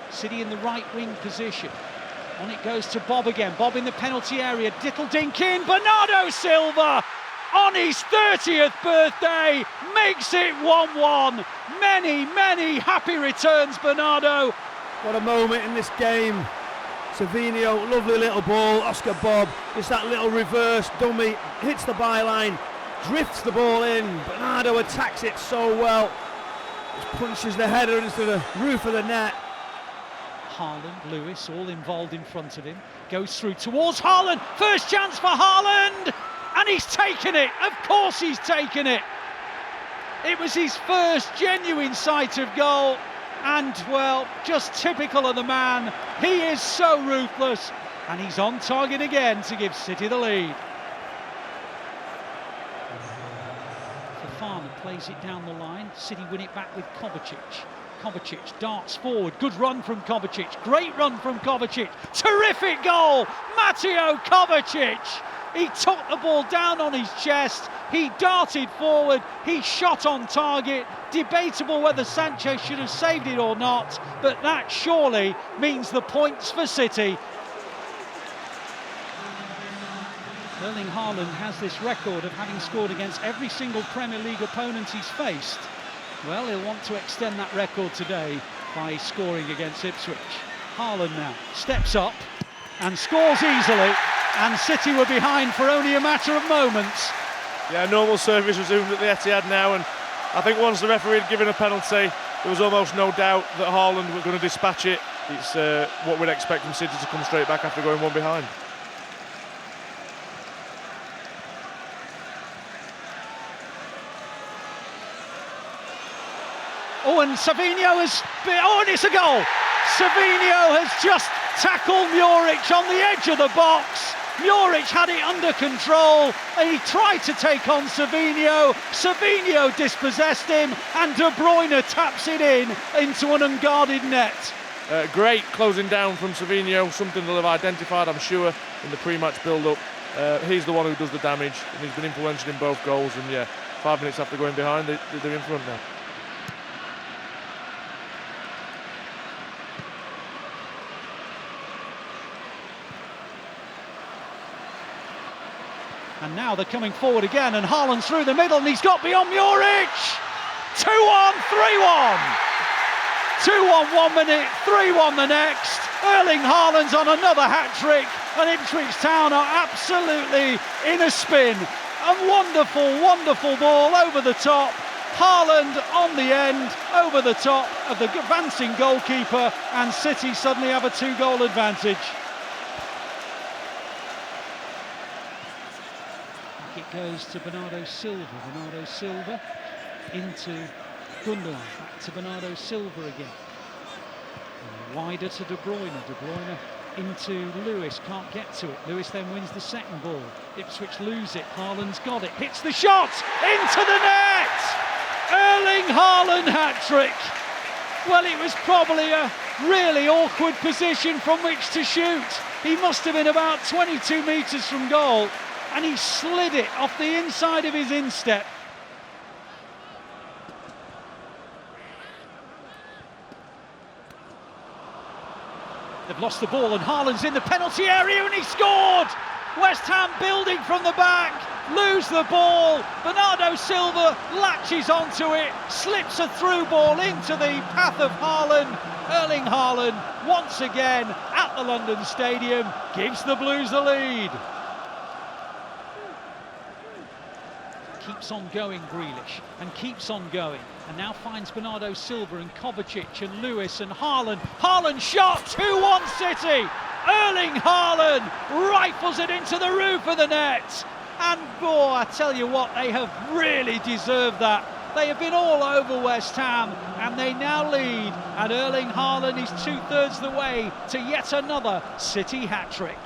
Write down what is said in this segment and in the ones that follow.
City in the right wing position. On it goes to Bob again. Bob in the penalty area. Dittle dink in. Bernardo Silva on his 30th birthday makes it 1-1. Many happy returns, Bernardo. What a moment in this game. Savinho, lovely little ball. Oscar Bob, just that little reverse dummy, hits the byline, drifts the ball in. Bernardo attacks it so well. Just punches the header into the roof of the net. Haaland, Lewis, all involved in front of him. Goes through towards Haaland. First chance for Haaland. And he's taken it. Of course he's taken it. It was his first genuine sight of goal. And, well, just typical of the man. He is so ruthless. And he's on target again to give City the lead. Fafana plays it down the line. City win it back with Kovacic. Kovacic darts forward. Good run from Kovacic. Great run from Kovacic. Terrific goal. Mateo Kovacic. He took the ball down on his chest. He darted forward. He shot on target. Debatable whether Sanchez should have saved it or not, but that surely means the points for City. Erling Haaland has this record of having scored against every single Premier League opponent he's faced. Well, he'll want to extend that record today by scoring against Ipswich. Haaland now steps up and scores easily, and City were behind for only a matter of moments. Yeah, normal service resumed at the Etihad now, and I think once the referee had given a penalty, there was almost no doubt that Haaland was going to dispatch it. It's what we'd expect from City to come straight back after going one behind. Oh, and Savinho has... Oh, and it's a goal! Savinho has just tackled Muric on the edge of the box. Muric had it under control and he tried to take on Savinho. Savinho dispossessed him and De Bruyne taps it into an unguarded net. Great closing down from Savinho, something they'll have identified, I'm sure, in the pre-match build-up. He's the one who does the damage and he's been influential in both goals, and yeah, 5 minutes after going behind, they're in front now. And now they're coming forward again, and Haaland's through the middle, and he's got beyond Muric. 2-1, 3-1. 2-1 1 minute, 3-1 the next. Erling Haaland's on another hat-trick, and Ipswich Town are absolutely in a spin. A wonderful ball over the top. Haaland on the end, over the top of the advancing goalkeeper, and City suddenly have a 2-goal advantage. It goes to Bernardo Silva. Bernardo Silva into Gundogan. Back to Bernardo Silva again. And wider to De Bruyne. De Bruyne into Lewis. Can't get to it. Lewis then wins the second ball. Ipswich lose it. Haaland's got it. Hits the shot into the net. Erling Haaland hat-trick. Well, it was probably a really awkward position from which to shoot. He must have been about 22 metres from goal, and he slid it off the inside of his instep. They've lost the ball and Haaland's in the penalty area and he scored! West Ham building from the back, lose the ball. Bernardo Silva latches onto it, slips a through ball into the path of Haaland. Erling Haaland, once again at the London Stadium, gives the Blues the lead. Keeps on going, Grealish, and keeps on going, and now finds Bernardo Silva and Kovacic and Lewis and Haaland. Haaland shot, 2-1 City. Erling Haaland rifles it into the roof of the net, and boy, I tell you what, they have really deserved that. They have been all over West Ham, and they now lead, and Erling Haaland is 2/3 the way to yet another City hat-trick.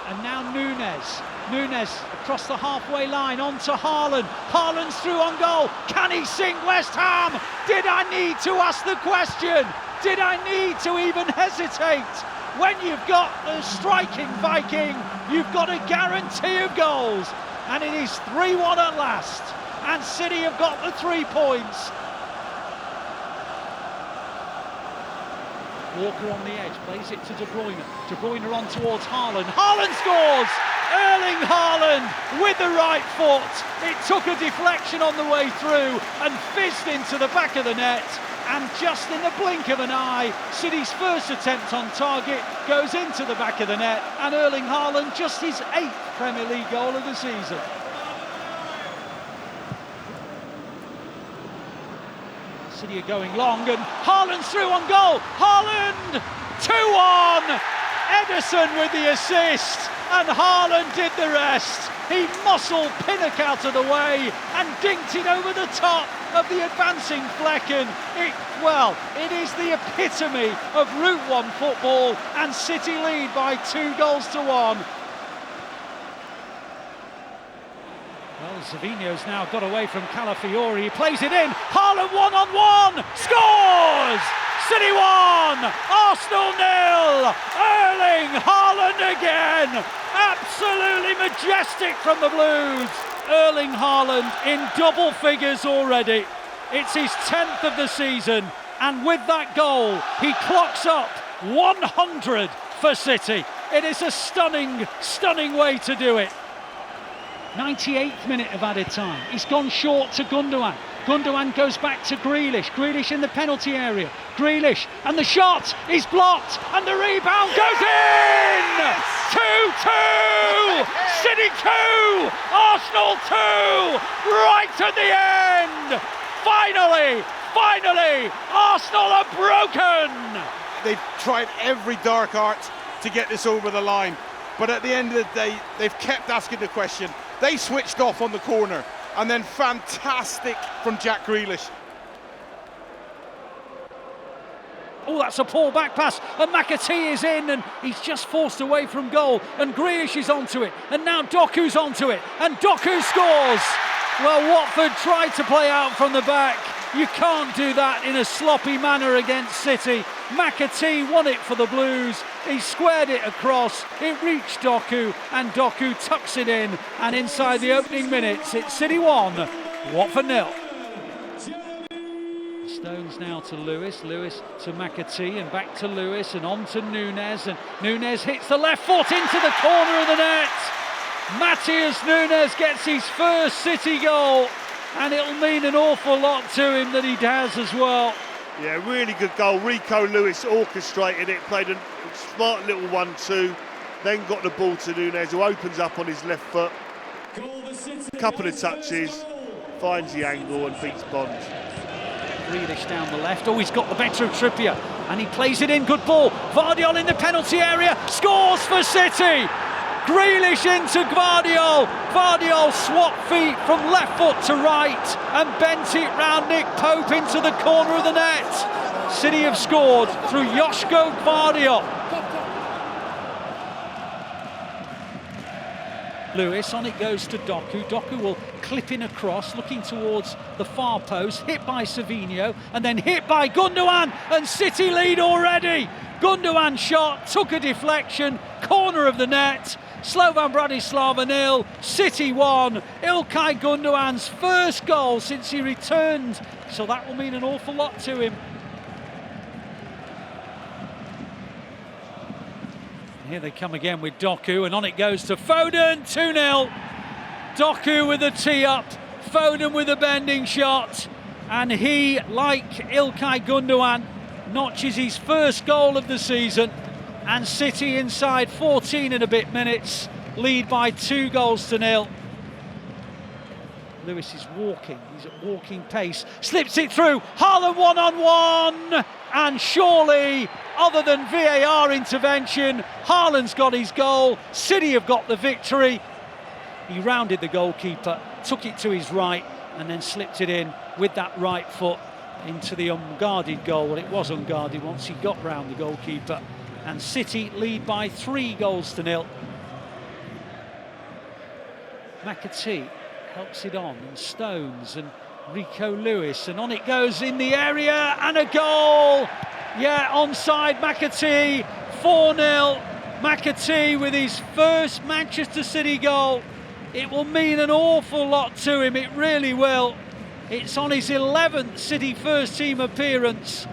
And now Núñez across the halfway line onto Haaland. Haaland's through on goal. Can he sink West Ham? Did I need to ask the question? Did I need to even hesitate? When you've got the striking Viking, you've got a guarantee of goals. And it is 3-1 at last. And City have got the 3 points. Walker on the edge, plays it to De Bruyne. De Bruyne on towards Haaland. Haaland scores! Erling Haaland with the right foot. It took a deflection on the way through and fizzed into the back of the net. And just in the blink of an eye, City's first attempt on target goes into the back of the net. And Erling Haaland, just his 8th Premier League goal of the season. City are going long and Haaland's through on goal. Haaland 2-1. Ederson with the assist and Haaland did the rest. He muscled Pinnock out of the way and dinked it over the top of the advancing Flecken. It is the epitome of Route 1 football, and City lead by 2-1. Well, Savinho's now got away from Calafiori. He plays it in. Haaland 1-on-1. Scores! City 1, Arsenal 0. Erling Haaland again. Absolutely majestic from the Blues. Erling Haaland in double figures already. It's his 10th of the season, and with that goal, he clocks up 100 for City. It is a stunning, stunning way to do it. 98th minute of added time. He's gone short to Gundogan. Gundogan goes back to Grealish. Grealish in the penalty area. Grealish, and the shot is blocked, and the rebound goes in! 2-2! City 2! Arsenal 2! Right at the end! Finally, Arsenal are broken! They've tried every dark art to get this over the line, but at the end of the day, they've kept asking the question. They switched off on the corner, and then fantastic from Jack Grealish. Oh, that's a poor back pass, and McAtee is in, and he's just forced away from goal, and Grealish is onto it, and now Doku's onto it, and Doku scores! Well, Watford tried to play out from the back. You can't do that in a sloppy manner against City. McAtee won it for the Blues. He squared it across. It reached Doku, and Doku tucks it in. And inside the opening minutes, it's City 1, Watford 0. Stones now to Lewis. Lewis to McAtee, and back to Lewis, and on to Nunes. And Nunes hits the left foot into the corner of the net. Matheus Nunes gets his first City goal, and it'll mean an awful lot to him that he has as well. Yeah, really good goal. Rico Lewis orchestrated it, played a smart little 1-2, then got the ball to Nunes, who opens up on his left foot. A couple of touches, finds the angle and beats Bond. Grealish down the left. Oh, he's got the better of Trippier, and he plays it in. Good ball. Gvardiol in the penalty area, scores for City. Grealish into Gvardiol. Gvardiol swapped feet from left foot to right and bent it round Nick Pope into the corner of the net. City have scored through Joško Gvardiol. Lewis, on it goes to Doku. Doku will clip in across, looking towards the far post, hit by Savinho, and then hit by Gundogan, and City lead already. Gundogan shot, took a deflection, corner of the net. Slovan Bratislava 0, City 1. Ilkay Gundogan's first goal since he returned, so that will mean an awful lot to him. Here they come again with Doku, and on it goes to Foden, 2-0. Doku with a tee up, Foden with a bending shot, and he, like Ilkay Gundogan, notches his first goal of the season, and City inside 14 and a bit minutes lead by 2-0. Lewis is walking, he's at walking pace, slips it through, Haaland 1-on-1, and surely, other than VAR intervention, Haaland's got his goal. City have got the victory. He rounded the goalkeeper, took it to his right, and then slipped it in with that right foot into the unguarded goal. Well, it was unguarded once he got round the goalkeeper, and City lead by 3-0. McAtee helps it on, and Stones and Rico Lewis, and on it goes in the area, and a goal! Yeah, onside McAtee, 4-0. McAtee with his first Manchester City goal. It will mean an awful lot to him, it really will. It's on his 11th City first team appearance.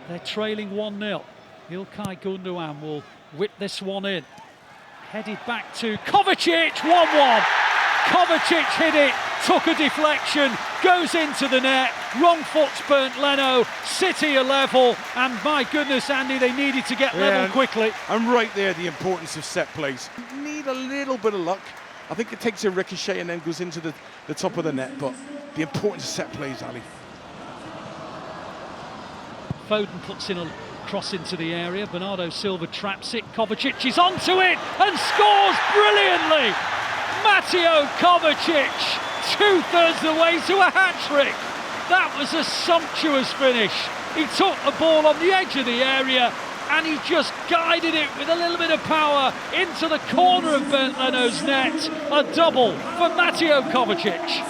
They're trailing 1-0. İlkay Gundogan will whip this one in. Headed back to Kovacic, 1-1. Kovacic hit it, took a deflection, goes into the net. Wrong foot's burnt Leno. City are level, and my goodness, Andy, they needed to get level quickly. And right there, the importance of set plays. You need a little bit of luck. I think it takes a ricochet and then goes into the top of the net, but the importance of set plays, Ali. Foden puts in a cross into the area. Bernardo Silva traps it. Kovacic is onto it and scores brilliantly. Mateo Kovacic, 2/3 the way to a hat-trick. That was a sumptuous finish. He took the ball on the edge of the area and he just guided it with a little bit of power into the corner of Bernd Leno's net. A double for Mateo Kovacic.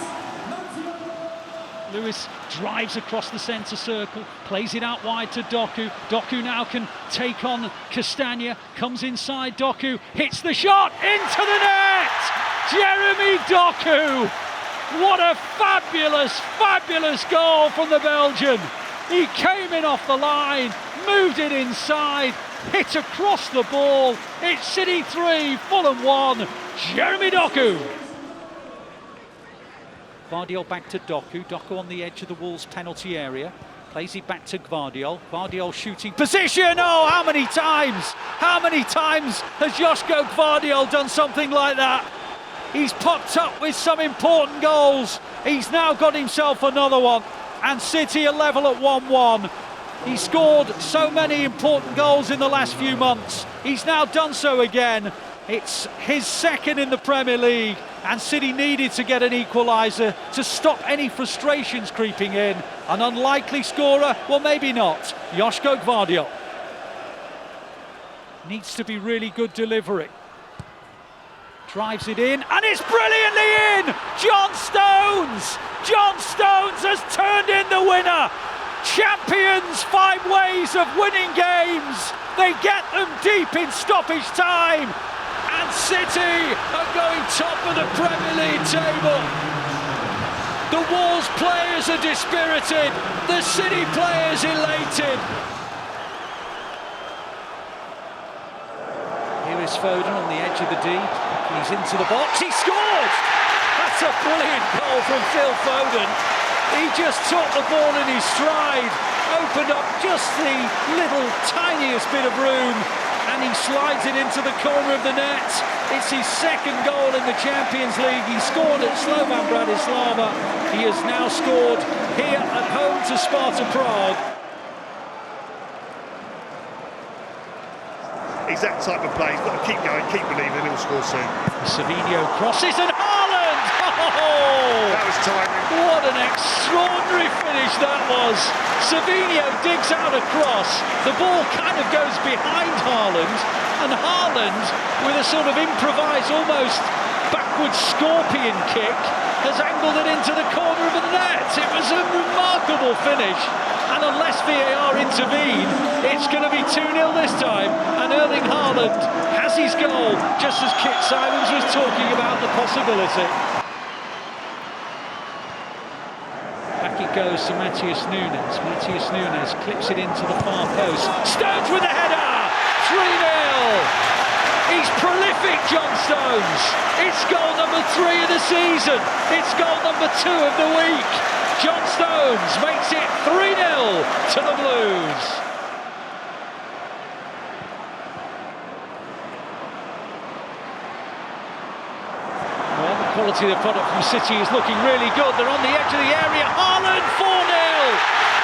Lewis drives across the centre circle, plays it out wide to Doku. Doku now can take on Castagna, comes inside Doku, hits the shot into the net! Jeremy Doku! What a fabulous, fabulous goal from the Belgian. He came in off the line, moved it inside, hit across the ball. It's City 3, Fulham 1. Jeremy Doku. Gvardiol back to Doku. Doku on the edge of the Wolves penalty area. Plays it back to Gvardiol. Gvardiol shooting position. Oh, how many times? How many times has Joško Gvardiol done something like that? He's popped up with some important goals. He's now got himself another one. And City are level at 1-1. He scored so many important goals in the last few months. He's now done so again. It's his second in the Premier League, and City needed to get an equaliser to stop any frustrations creeping in. An unlikely scorer? Well, maybe not. Joško Gvardiol. Needs to be really good delivery. Drives it in, and it's brilliantly in! John Stones! John Stones has turned in the winner! Champions, 5 ways of winning games! They get them deep in stoppage time! And City are going top of the Premier League table. The Wolves players are dispirited. The City players elated. Here is Foden on the edge of the deep. He's into the box. He scored! That's a brilliant goal from Phil Foden. He just took the ball in his stride, opened up just the little tiniest bit of room, and he slides it into the corner of the net. It's his second goal in the Champions League. He scored at Slovan Bratislava. He has now scored here at home to Sparta Prague. He's that type of player. He's got to keep going, keep believing, and he'll score soon. Savinho crosses and Haaland! Oh! That was timing. What an extraordinary finish that was. Savinho digs out a cross. The ball kind of goes behind Haaland, and Haaland, with a sort of improvised, almost backward scorpion kick, has angled it into the corner of the net. It was a remarkable finish. And unless VAR intervene, it's going to be 2-0 this time. And Erling Haaland has his goal, just as Kit Simons was talking about the possibility. Back it goes to Matheus Nunes. Matheus Nunes clips it into the far post. Stones with a header! 3-0! He's prolific, John Stones. It's goal number 3 of the season. It's goal number 2 of the week. John Stones makes it 3-0 to the Blues. Well, the quality of the product from City is looking really good. They're on the edge of the area. Haaland, 4-0.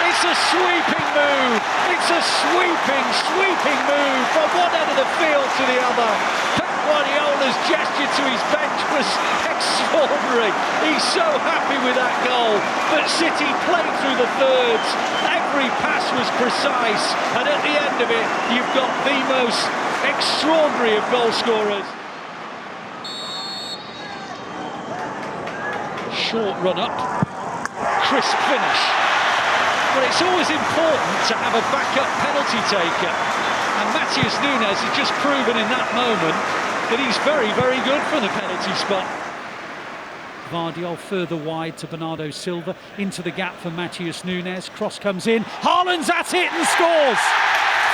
It's a sweeping move. It's a sweeping move from one end of the field to the other. Pep Guardiola's gesture to his bench was extraordinary. He's so happy with that goal. But City played through the thirds. Every pass was precise. And at the end of it, you've got the most extraordinary of goal scorers. Short run up. Crisp finish. But it's always important to have a backup penalty taker. And Matheus Nunes has just proven in that moment that he's very, very good from the penalty spot. Gvardiol further wide to Bernardo Silva, into the gap for Matheus Nunes. Cross comes in, Haaland's at it and scores!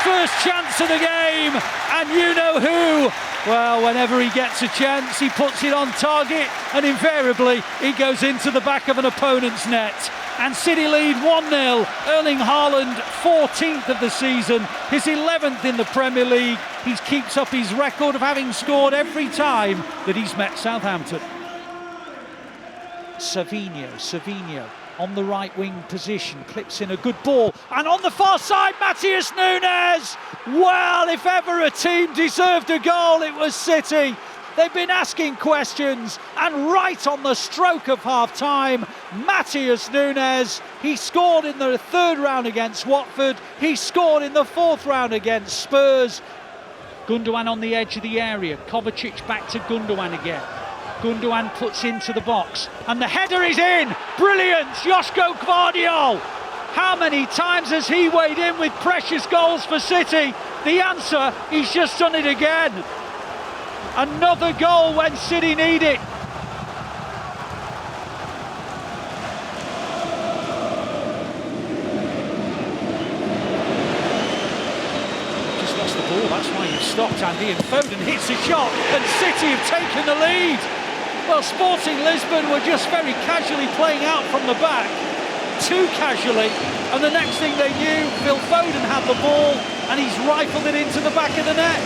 First chance of the game, and you know who? Well, whenever he gets a chance, he puts it on target, and invariably he goes into the back of an opponent's net. And City lead 1-0. Erling Haaland, 14th of the season, his 11th in the Premier League. He keeps up his record of having scored every time that he's met Southampton. Savinho on the right wing position, clips in a good ball, and on the far side, Matheus Nunes! Well, if ever a team deserved a goal, it was City. They've been asking questions, and right on the stroke of half-time, Matheus Nunes, he scored in the third round against Watford, he scored in the fourth round against Spurs. Gundogan on the edge of the area, Kovacic back to Gundogan again. Gundogan puts into the box, and the header is in! Brilliance, Joško Gvardiol! How many times has he weighed in with precious goals for City? The answer, he's just done it again. Another goal when City need it. Just lost the ball, that's why you've stopped, Andy, and Foden hits a shot, and City have taken the lead. Well, Sporting Lisbon were just very casually playing out from the back, too casually, and the next thing they knew, Phil Foden had the ball, and he's rifled it into the back of the net.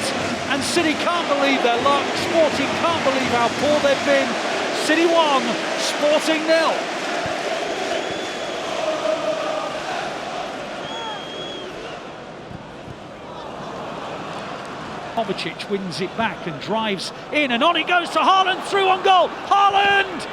And City can't believe their luck, Sporting can't believe how poor they've been. City 1, Sporting 0. Kovacic wins it back and drives in, and on it goes to Haaland, through on goal, Haaland!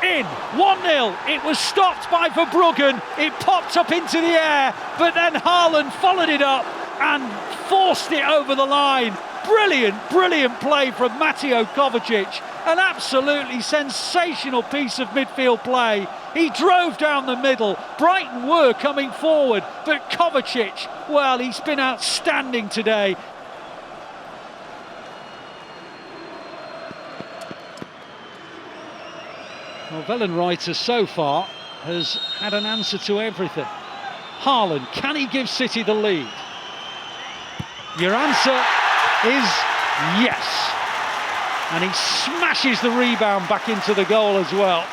In, 1-0, it was stopped by Verbruggen, it popped up into the air, but then Haaland followed it up and forced it over the line. Brilliant play from Mateo Kovacic, an absolutely sensational piece of midfield play. He drove down the middle, Brighton were coming forward, but Kovacic, well, he's been outstanding today. Well, Wellenreiter so far has had an answer to everything. Haaland, can he give City the lead? Your answer is yes. And he smashes the rebound back into the goal as well.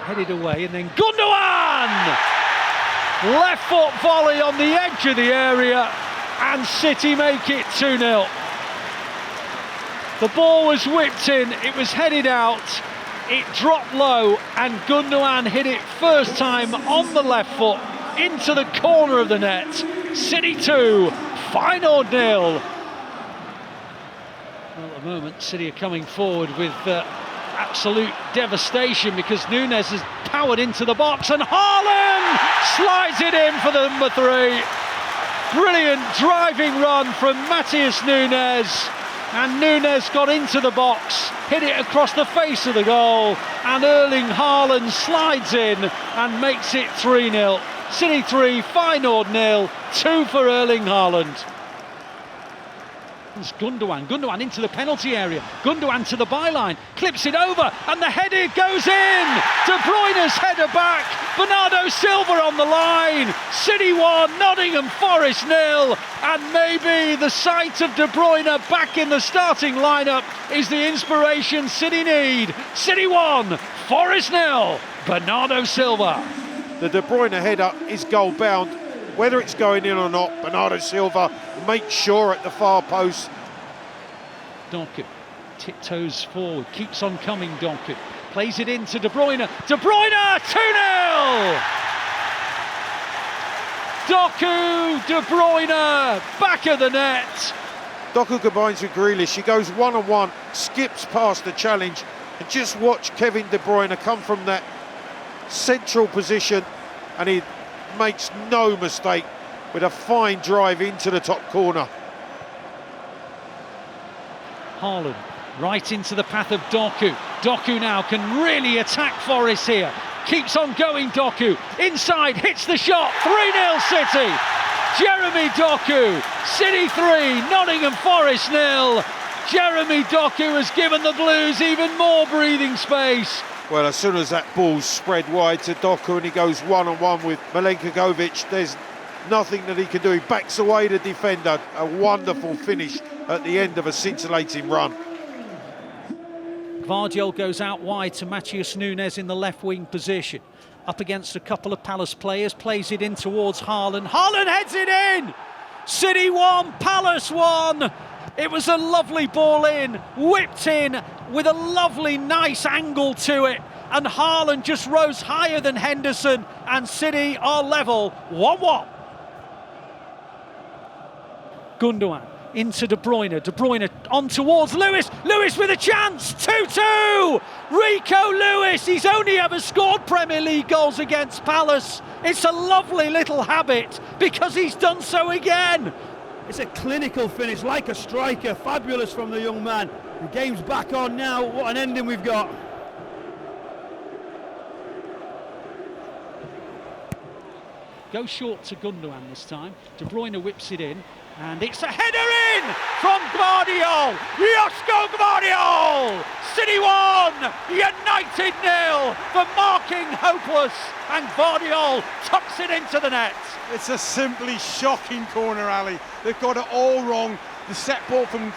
Headed away, and then Gundogan! Left foot volley on the edge of the area, and City make it 2-0. The ball was whipped in, it was headed out, it dropped low, and Gundogan hit it first time on the left foot into the corner of the net. City 2, Feyenoord 0. Well, at the moment, City are coming forward with absolute devastation because Nunes has powered into the box, and Haaland slides it in for the number 3. Brilliant driving run from Matheus Nunes, and Nunes got into the box, hit it across the face of the goal, and Erling Haaland slides in and makes it 3-0. City 3, Feyenoord 0, 2 for Erling Haaland. It's Gundogan into the penalty area, Gundogan to the byline, clips it over, and the header goes in! De Bruyne's header back, Bernardo Silva on the line, City 1, Nottingham Forest 0, and maybe the sight of De Bruyne back in the starting lineup is the inspiration City need. City 1, Forest 0, Bernardo Silva. The De Bruyne header is goal bound. Whether it's going in or not, Bernardo Silva makes sure at the far post. Doku tiptoes forward, keeps on coming. Doku plays it into De Bruyne. De Bruyne, 2-0. Doku, De Bruyne, back of the net. Doku combines with Grealish. He goes one-on-one, skips past the challenge, and just watch Kevin De Bruyne come from that central position, and he makes no mistake with a fine drive into the top corner. Haaland right into the path of Doku. Doku now can really attack Forest here. Keeps on going, Doku. Inside, hits the shot. 3-0 City. Jeremy Doku, City 3, Nottingham Forest 0. Jeremy Doku has given the Blues even more breathing space. Well, as soon as that ball's spread wide to Doku and he goes one-on-one with Milenkovic, there's nothing that he can do. He backs away the defender. A wonderful finish at the end of a scintillating run. Gvardiol goes out wide to Matheus Nunes in the left wing position. Up against a couple of Palace players, plays it in towards Haaland. Haaland heads it in! City 1, Palace 1. It was a lovely ball in, whipped in with a lovely, nice angle to it. And Haaland just rose higher than Henderson, and City are level 1-1. Gundogan into De Bruyne. De Bruyne on towards Lewis. Lewis with a chance. 2-2. Rico Lewis. He's only ever scored Premier League goals against Palace. It's a lovely little habit because he's done so again. It's a clinical finish, like a striker. Fabulous from the young man. The game's back on now. What an ending we've got. Go short to Gundogan this time. De Bruyne whips it in. And it's a header in from Gvardiol. Josko Gvardiol. City 1, United 0. The marking hopeless, and Gvardiol tucks it into the net. It's a simply shocking corner, Ali. They've got it all wrong. The set ball from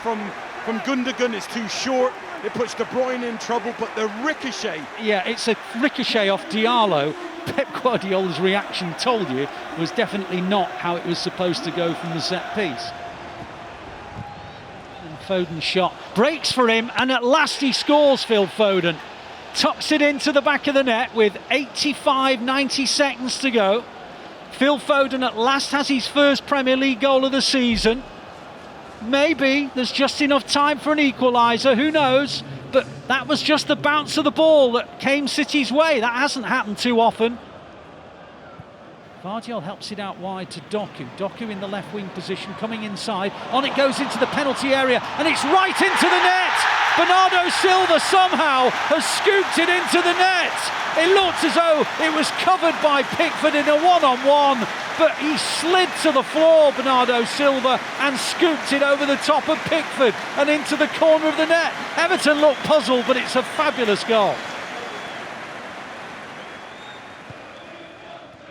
Gundogan is too short. It puts De Bruyne in trouble, but the ricochet. Yeah, it's a ricochet off Diallo. Pep Guardiola's reaction told you was definitely not how it was supposed to go from the set piece. And Foden's shot breaks for him, and at last he scores. Phil Foden tucks it into the back of the net with 90 seconds to go. Phil Foden at last has his first Premier League goal of the season. Maybe there's just enough time for an equaliser, who knows? But that was just the bounce of the ball that came City's way. That hasn't happened too often. Gvardiol helps it out wide to Doku. Doku in the left wing position, coming inside. On it goes into the penalty area, and it's right into the net. Bernardo Silva somehow has scooped it into the net. It looked as though it was covered by Pickford in a one-on-one, but he slid to the floor, Bernardo Silva, and scooped it over the top of Pickford and into the corner of the net. Everton look puzzled, but it's a fabulous goal.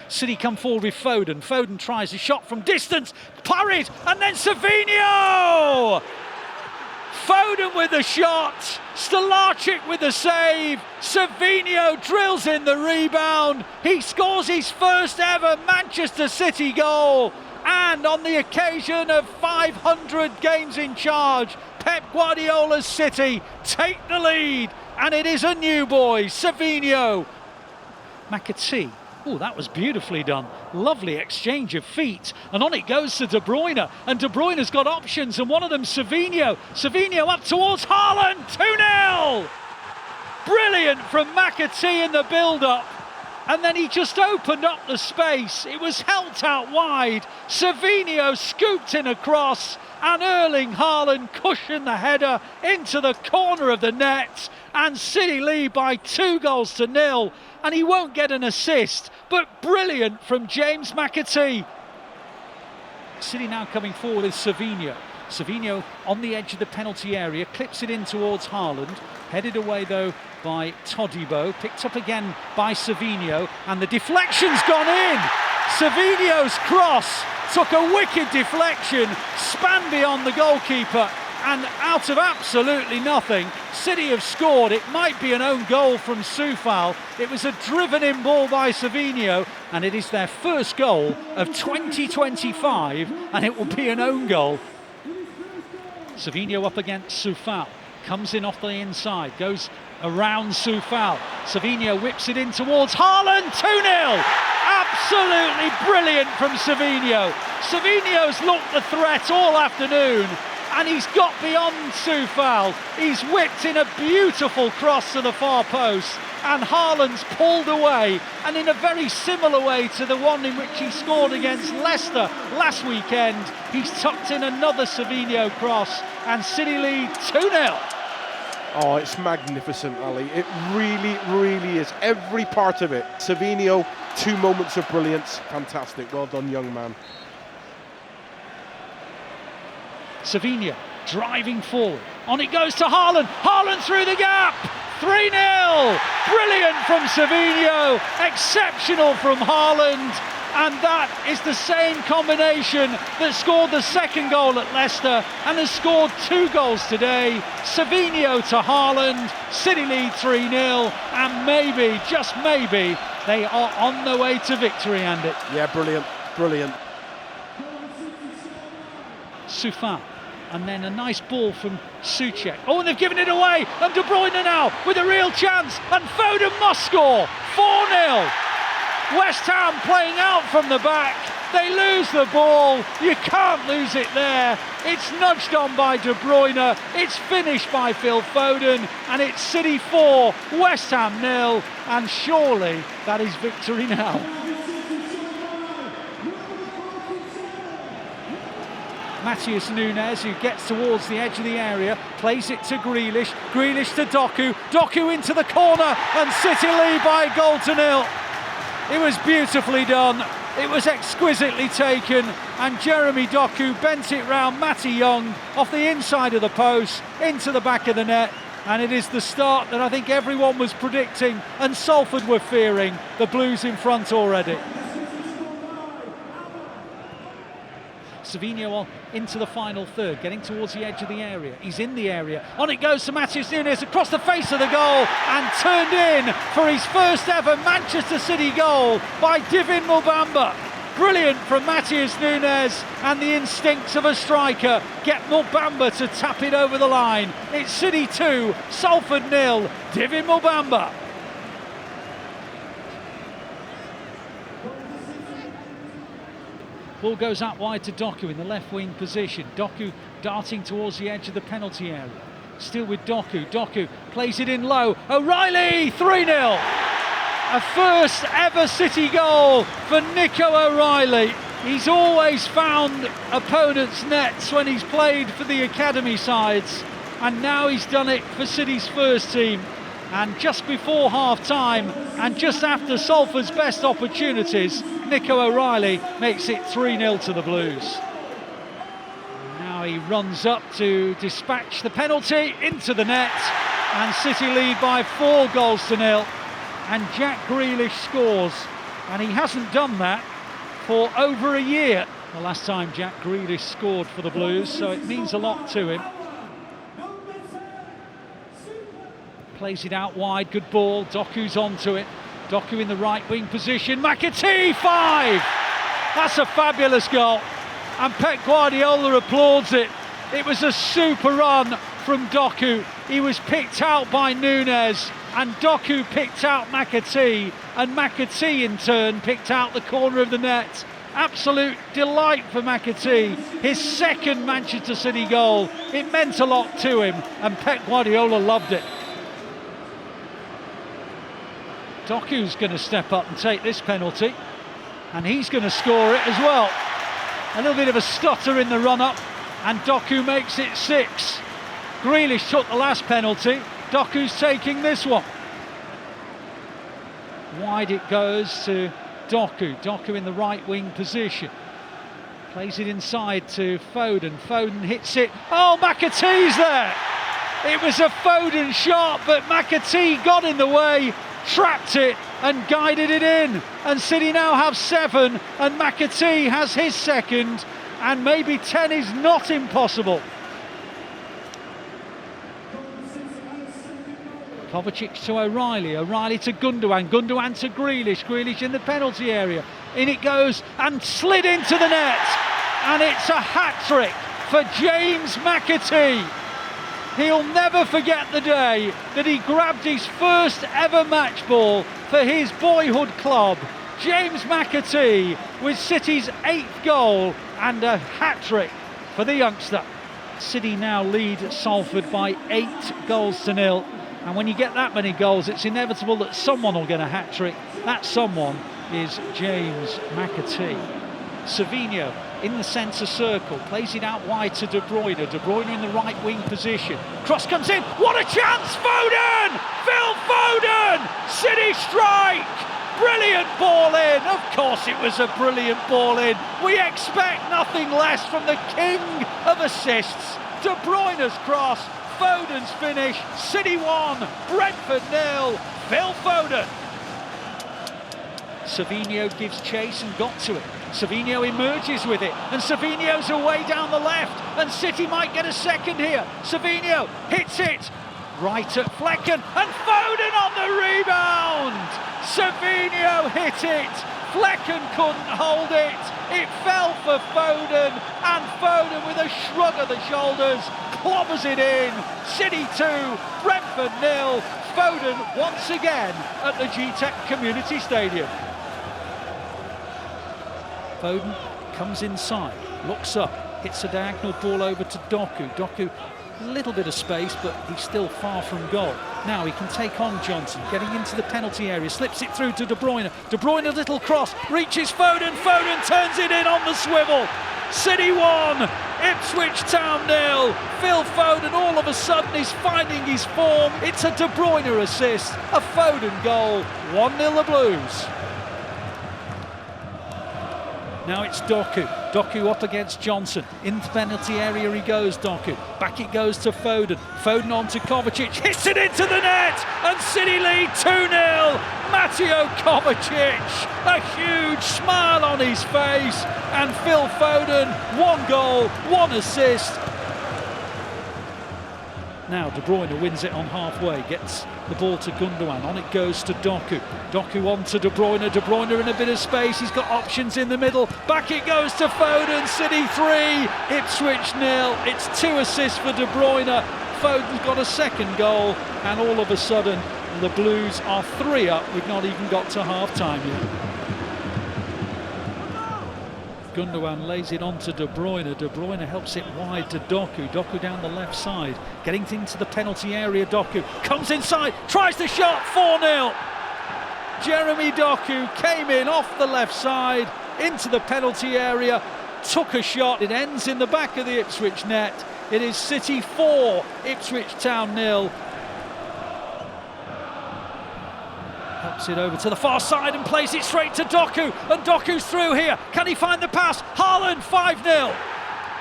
City come forward with Foden. Foden tries a shot from distance, parried, and then Savinho! Foden with the shot, Stolarczyk with the save, Savinho drills in the rebound, he scores his first ever Manchester City goal, and on the occasion of 500 games in charge, Pep Guardiola's City take the lead, and it is a new boy, Savinho. McAtee. Oh, that was beautifully done. Lovely exchange of feet. And on it goes to De Bruyne. And De Bruyne's got options, and one of them Savinho. Savinho up towards Haaland. 2-0! Brilliant from McAtee in the build-up. And then he just opened up the space. It was held out wide. Savinho scooped in across. And Erling Haaland cushioned the header into the corner of the net. And City lead by 2-0. And he won't get an assist, but brilliant from James McAtee. City now coming forward is Savinho. Savinho on the edge of the penalty area, clips it in towards Haaland, headed away though by Todibo, picked up again by Savinho, and the deflection's gone in. Savinho's cross took a wicked deflection, span beyond the goalkeeper, and out of absolutely nothing, City have scored. It might be an own goal from Soufal. It was a driven-in ball by Savinho, and it is their first goal of 2025, and it will be an own goal. Savinho up against Soufal, comes in off the inside, goes around Soufal. Savinho whips it in towards Haaland, 2-0. Absolutely brilliant from Savinho. Savinho's looked the threat all afternoon, and he's got beyond Soufal. He's whipped in a beautiful cross to the far post, and Haaland's pulled away, and in a very similar way to the one in which he scored against Leicester last weekend, he's tucked in another Savinho cross, and City lead 2-0. Oh, it's magnificent, Ali. It really, really is. Every part of it. Savinho, 2 moments of brilliance. Fantastic. Well done, young man. Savinho driving forward. On it goes to Haaland. Haaland through the gap. 3-0. Brilliant from Savinho. Exceptional from Haaland. And that is the same combination that scored the second goal at Leicester and has scored 2 goals today. Savinho to Haaland. City lead 3-0. And maybe, just maybe, they are on their way to victory, Andy. Yeah, brilliant, brilliant. Soufan, and then a nice ball from Souček. Oh, and they've given it away, and De Bruyne now with a real chance, and Foden must score. 4-0. West Ham playing out from the back. They lose the ball. You can't lose it there. It's nudged on by De Bruyne. It's finished by Phil Foden, and it's City 4, West Ham 0, and surely that is victory now. Matheus Nunes, who gets towards the edge of the area, plays it to Grealish. Grealish to Doku. Doku into the corner, and City lead by a goal to 0. It was beautifully done. It was exquisitely taken, and Jeremy Doku bent it round Matty Young off the inside of the post into the back of the net, and it is the start that I think everyone was predicting and Salford were fearing. The Blues in front already. Savinho on into the final third, getting towards the edge of the area. He's in the area. On it goes to Matheus Nunes across the face of the goal and turned in for his first ever Manchester City goal by Divin Mubamba. Brilliant from Matheus Nunes, and the instincts of a striker get Mubamba to tap it over the line. It's City 2, Salford 0, Divin Mubamba. Ball goes out wide to Doku in the left wing position. Doku darting towards the edge of the penalty area. Still with Doku. Doku plays it in low. O'Reilly, 3-0. A first ever City goal for Nico O'Reilly. He's always found opponents' nets when he's played for the academy sides, and now he's done it for City's first team. And just before half-time, and just after Salford's best opportunities, Nico O'Reilly makes it 3-0 to the Blues. Now he runs up to dispatch the penalty into the net, and City lead by 4 goals to 0. And Jack Grealish scores, and he hasn't done that for over a year. The last time Jack Grealish scored for the Blues, so it means a lot to him. Plays it out wide, good ball, Doku's onto it. Doku in the right wing position, McAtee, 5! That's a fabulous goal, and Pep Guardiola applauds it. It was a super run from Doku. He was picked out by Nunes, and Doku picked out McAtee, and McAtee in turn picked out the corner of the net. Absolute delight for McAtee, his second Manchester City goal. It meant a lot to him, and Pep Guardiola loved it. Doku's going to step up and take this penalty, and he's going to score it as well. A little bit of a stutter in the run-up, and Doku makes it 6. Grealish took the last penalty, Doku's taking this one. Wide it goes to Doku. Doku in the right wing position. Plays it inside to Foden. Foden hits it. Oh, McAtee's there! It was a Foden shot, but McAtee got in the way, trapped it and guided it in, and City now have 7, and McAtee has his second, and maybe 10 is not impossible. Kovacic to O'Reilly, O'Reilly to Gundogan, Gundogan to Grealish, Grealish in the penalty area, in it goes and slid into the net, and it's a hat-trick for James McAtee. He'll never forget the day that he grabbed his first ever match ball for his boyhood club. James McAtee with City's 8th goal and a hat-trick for the youngster. City now lead Salford by 8 goals to 0. And when you get that many goals, it's inevitable that someone will get a hat-trick. That someone is James McAtee. Savinho in the centre circle, plays it out wide to De Bruyne. De Bruyne in the right wing position. Cross comes in. What a chance! Foden! Phil Foden! City strike! Brilliant ball in. Of course it was a brilliant ball in. We expect nothing less from the king of assists. De Bruyne's cross, Foden's finish. City 1, Brentford 0. Phil Foden. Savinho gives chase and got to it. Savinho emerges with it, and Savinho's away down the left, and City might get a second here. Savinho hits it right at Flecken, and Foden on the rebound. Savinho hit it. Flecken couldn't hold it. It fell for Foden, and Foden, with a shrug of the shoulders, clobbers it in. City 2, Brentford 0. Foden once again at the GTEC Community Stadium. Foden comes inside, looks up, hits a diagonal ball over to Doku. Doku, a little bit of space, but he's still far from goal. Now he can take on Johnson, getting into the penalty area, slips it through to De Bruyne. De Bruyne, a little cross, reaches Foden. Foden turns it in on the swivel. City 1, Ipswich Town 0. Phil Foden all of a sudden is finding his form. It's a De Bruyne assist, a Foden goal, 1-0 the Blues. Now it's Doku. Doku up against Johnson. In the penalty area he goes, Doku. Back it goes to Foden. Foden on to Kovacic. Hits it into the net! And City lead 2-0. Mateo Kovacic. A huge smile on his face. And Phil Foden, 1 goal, 1 assist. Now De Bruyne wins it on halfway, gets the ball to Gundogan, on it goes to Doku. Doku on to De Bruyne, De Bruyne in a bit of space, he's got options in the middle, back it goes to Foden. City 3, Ipswich 0. It's 2 assists for De Bruyne. Foden's got a second goal, and all of a sudden the Blues are 3 up. We've not even got to half-time yet. Gundogan lays it on to De Bruyne. De Bruyne helps it wide to Doku. Doku down the left side, getting into the penalty area. Doku comes inside, tries the shot, 4-0. Jeremy Doku came in off the left side into the penalty area, took a shot. It ends in the back of the Ipswich net. It is City 4, Ipswich Town 0. Helps it over to the far side and plays it straight to Doku, and Doku's through here. Can he find the pass? Haaland, 5-0.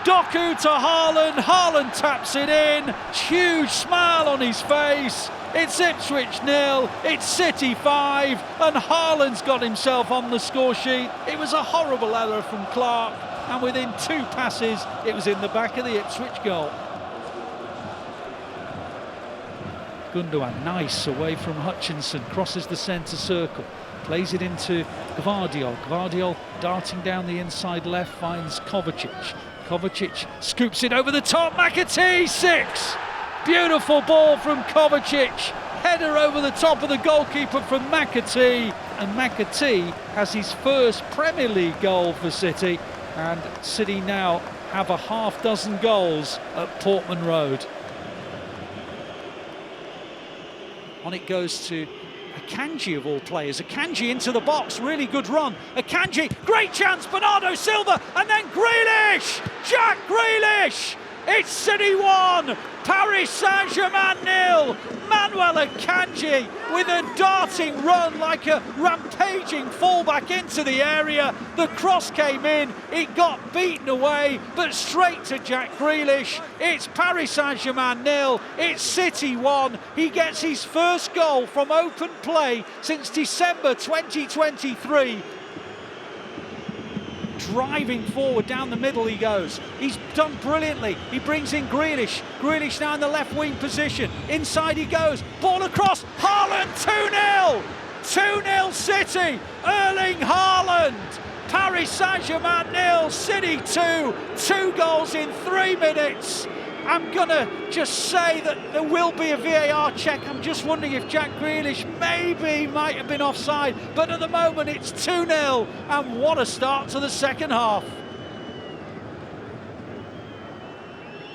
Doku to Haaland. Haaland taps it in. Huge smile on his face. It's Ipswich 0, it's City 5, and Haaland's got himself on the score sheet. It was a horrible error from Clark, and within 2 passes it was in the back of the Ipswich goal. Gundogan, nice, away from Hutchinson, crosses the centre circle, plays it into Gvardiol. Gvardiol darting down the inside left, finds Kovacic. Kovacic scoops it over the top, McAtee, 6! Beautiful ball from Kovacic, header over the top of the goalkeeper from McAtee, and McAtee has his first Premier League goal for City, and City now have a half-dozen goals at Portman Road. On it goes to Akanji of all players. Akanji into the box, really good run. Akanji, great chance, Bernardo Silva, and then Grealish! Jack Grealish! It's City 1, Paris Saint-Germain 0. Manuel Akanji with a darting run like a rampaging fullback into the area. The cross came in, it got beaten away, but straight to Jack Grealish. It's Paris Saint-Germain 0, it's City 1. He gets his first goal from open play since December 2023. Driving forward down the middle he goes. He's done brilliantly. He brings in Grealish. Grealish now in the left wing position. Inside he goes. Ball across. Haaland, 2-0. 2-0 City. Erling Haaland. Paris Saint-Germain 0. City 2. 2 goals in 3 minutes. I'm going to just say that there will be a VAR check. I'm just wondering if Jack Grealish maybe might have been offside. But at the moment it's 2-0, and what a start to the second half.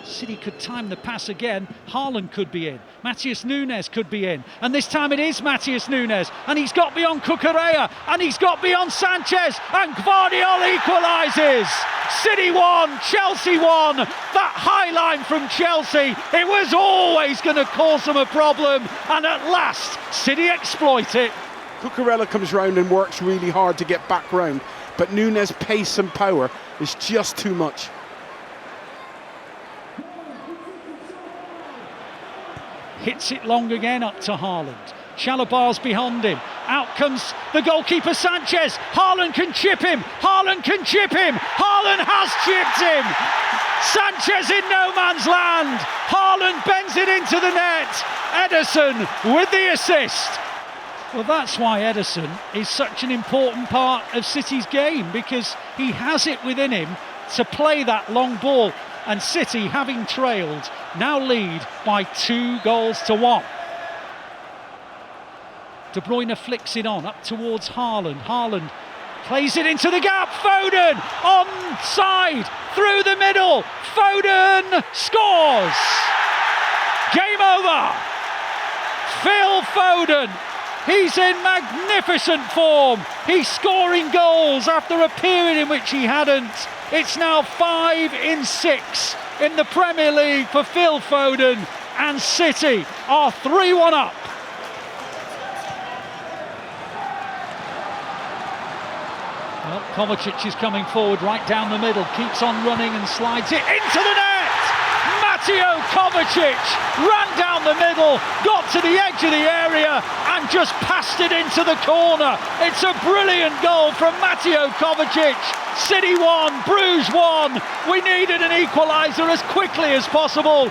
City could time the pass again. Haaland could be in. Matheus Nunes could be in. And this time it is Matheus Nunes. And he's got beyond Cucurella. And he's got beyond Sanchez. And Gvardiol equalises. City 1, Chelsea 1. That high line from Chelsea, it was always going to cause them a problem. And at last, City exploit it. Cucurella comes round and works really hard to get back round, but Nunes' pace and power is just too much. Hits it long again up to Haaland. Chalobah's behind him. Out comes the goalkeeper Sanchez. Haaland can chip him. Haaland can chip him. Haaland has chipped him. Sanchez in no man's land. Haaland bends it into the net. Ederson with the assist. Well, that's why Ederson is such an important part of City's game, because he has it within him to play that long ball. And City, having trailed, now lead by 2-1. De Bruyne flicks it on up towards Haaland. Haaland plays it into the gap. Foden onside through the middle. Foden scores. Game over. Phil Foden. He's in magnificent form. He's scoring goals after a period in which he hadn't. It's now 5 in 6 in the Premier League for Phil Foden, and City are 3-1 up. Well, Kovacic is coming forward right down the middle, keeps on running and slides it into the net. Mateo Kovacic ran down the middle, got to the edge of the area and just passed it into the corner. It's a brilliant goal from Mateo Kovacic. City 1, Bruges 1. We needed an equaliser as quickly as possible.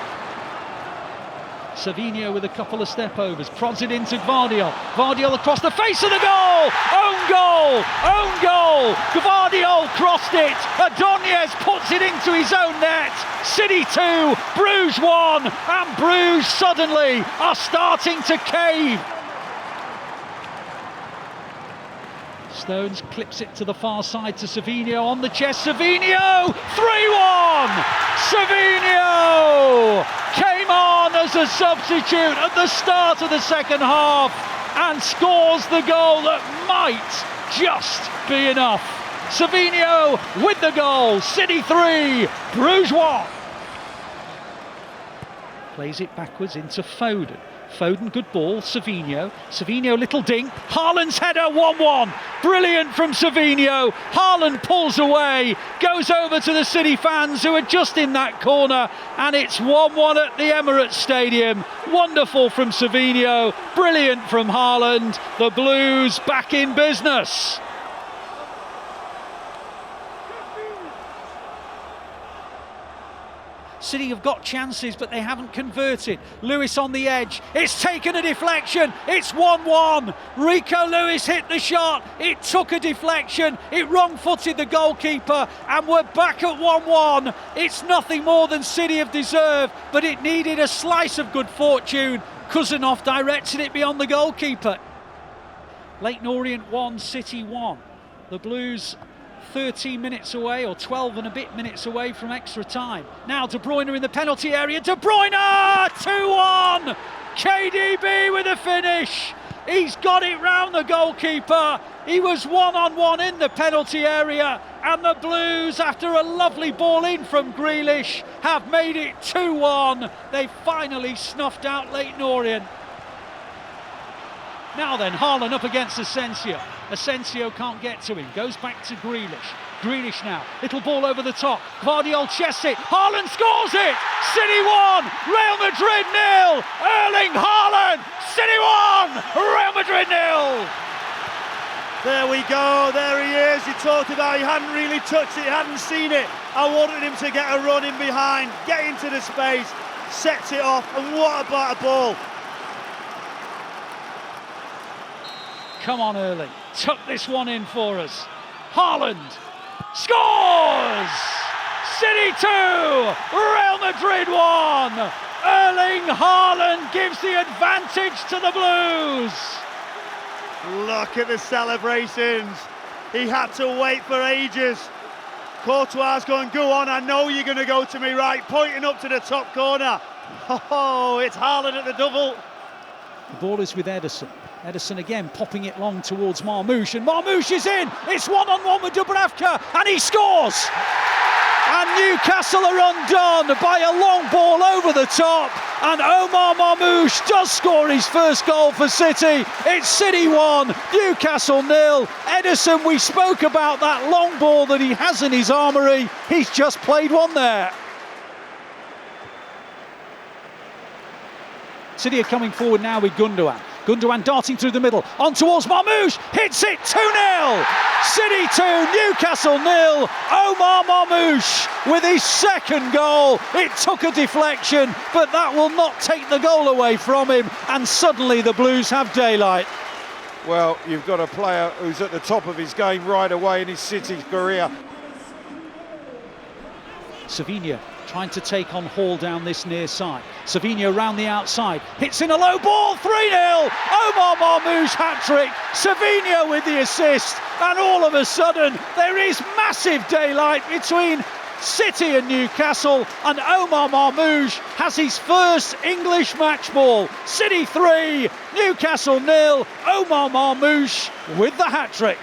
Savinho with a couple of step overs, prods it into Gvardiol. Gvardiol across the face of the goal! Own goal! Own goal! Gvardiol crossed it. Adonez puts it into his own net. City 2, Bruges 1, and Bruges suddenly are starting to cave. Stones clips it to the far side to Savinho on the chest. Savinho! 3-1! Savinho came on as a substitute at the start of the second half and scores the goal that might just be enough. Savinho with the goal. City 3, Bruges 1. Plays it backwards into Foden. Foden, good ball, Savinho. Savinho, little dink. Haaland's header, 1-1. Brilliant from Savinho. Haaland pulls away, goes over to the City fans who are just in that corner, and it's 1-1 at the Emirates Stadium. Wonderful from Savinho, brilliant from Haaland. The Blues back in business. City have got chances, but they haven't converted. Lewis on the edge. It's taken a deflection. It's 1-1. Rico Lewis hit the shot. It took a deflection. It wrong-footed the goalkeeper, and we're back at 1-1. It's nothing more than City have deserved, but it needed a slice of good fortune. Kuzanov directed it beyond the goalkeeper. Leyton Orient 1, City 1. The Blues 13 minutes away, or 12 and a bit minutes away from extra time. Now De Bruyne in the penalty area. De Bruyne! 2-1! KDB with a finish. He's got it round the goalkeeper. He was one-on-one in the penalty area, and the Blues, after a lovely ball in from Grealish, have made it 2-1. They finally snuffed out Leyton Orient. Now then, Haaland up against Asensio. Asensio can't get to him, goes back to Grealish. Grealish now, little ball over the top. Gvardiol chests it, Haaland scores it! City 1, Real Madrid 0! Erling Haaland, City 1, Real Madrid 0! There we go, there he is. You talked about he hadn't really touched it, hadn't seen it. I wanted him to get a run in behind, get into the space, sets it off, and what about a ball? Come on, Erling. Tuck this one in for us. Haaland scores! City 2, Real Madrid 1. Erling Haaland gives the advantage to the Blues. Look at the celebrations. He had to wait for ages. Courtois going, go on, I know you're going to go to me right, pointing up to the top corner. Oh, it's Haaland at the double. The ball is with Ederson. Ederson again popping it long towards Marmoush, and Marmoush is in. It's one-on-one with Dubravka, and he scores. And Newcastle are undone by a long ball over the top. And Omar Marmoush does score his first goal for City. It's City 1, Newcastle 0. Edison, we spoke about that long ball that he has in his armoury. He's just played one there. City are coming forward now with Gundogan. Gundogan darting through the middle, on towards Marmoush, hits it, 2-0! City 2, Newcastle 0. Omar Marmoush with his second goal. It took a deflection, but that will not take the goal away from him, and suddenly the Blues have daylight. Well, you've got a player who's at the top of his game right away in his City career. Savinho trying to take on Hall down this near side. Savinho round the outside, hits in a low ball, 3-0! Omar Marmoush hat-trick, Savinho with the assist, and all of a sudden there is massive daylight between City and Newcastle, and Omar Marmoush has his first English match ball. City 3, Newcastle 0, Omar Marmoush with the hat-trick.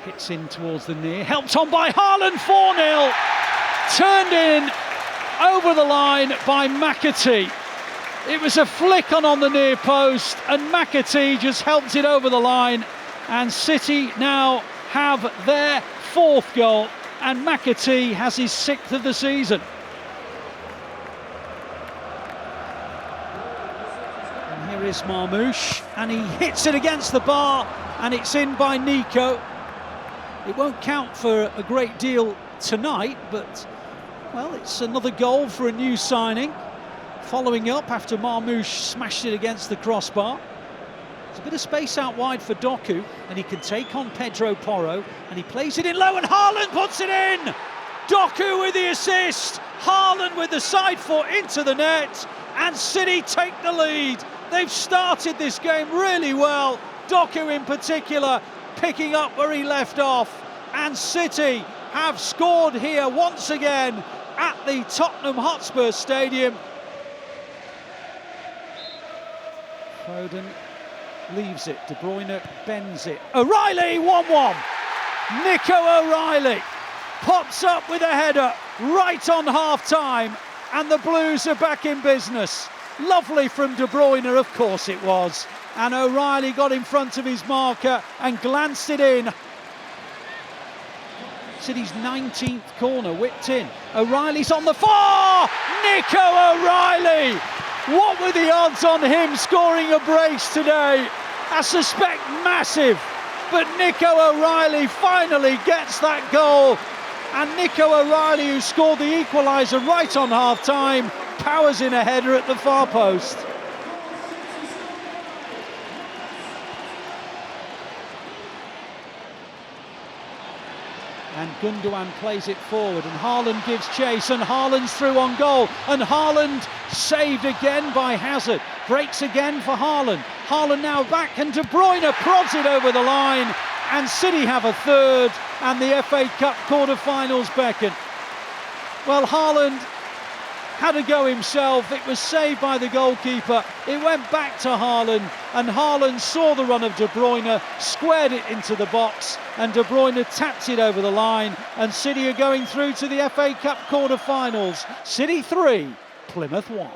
Hits in towards the near, helped on by Haaland, 4-0. Turned in over the line by McAtee. It was a flick on the near post, and McAtee just helped it over the line. And City now have their fourth goal, and McAtee has his sixth of the season. And here is Marmoush, and he hits it against the bar, and it's in by Nico. It won't count for a great deal tonight, but, well, it's another goal for a new signing. Following up after Marmoush smashed it against the crossbar. There's a bit of space out wide for Doku, and he can take on Pedro Porro, and he plays it in low, and Haaland puts it in! Doku with the assist, Haaland with the side foot into the net, and City take the lead. They've started this game really well, Doku in particular, picking up where he left off, and City have scored here once again at the Tottenham Hotspur Stadium. Foden leaves it, De Bruyne bends it, O'Reilly 1-1. Nico O'Reilly pops up with a header right on half-time, and the Blues are back in business. Lovely from De Bruyne, of course it was. And O'Reilly got in front of his marker and glanced it in. City's 19th corner, whipped in. O'Reilly's on the far! Nico O'Reilly! What were the odds on him scoring a brace today? I suspect massive. But Nico O'Reilly finally gets that goal. And Nico O'Reilly, who scored the equaliser right on half-time, powers in a header at the far post. And Gundogan plays it forward, and Haaland gives chase, and Haaland's through on goal, and Haaland saved again by Hazard, breaks again for Haaland. Haaland now back, and De Bruyne prods it over the line, and City have a third, and the FA Cup quarter-finals beckon. Well, Haaland had a go himself, it was saved by the goalkeeper, it went back to Haaland, and Haaland saw the run of De Bruyne, squared it into the box, and De Bruyne tapped it over the line, and City are going through to the FA Cup quarter-finals. City 3, Plymouth 1.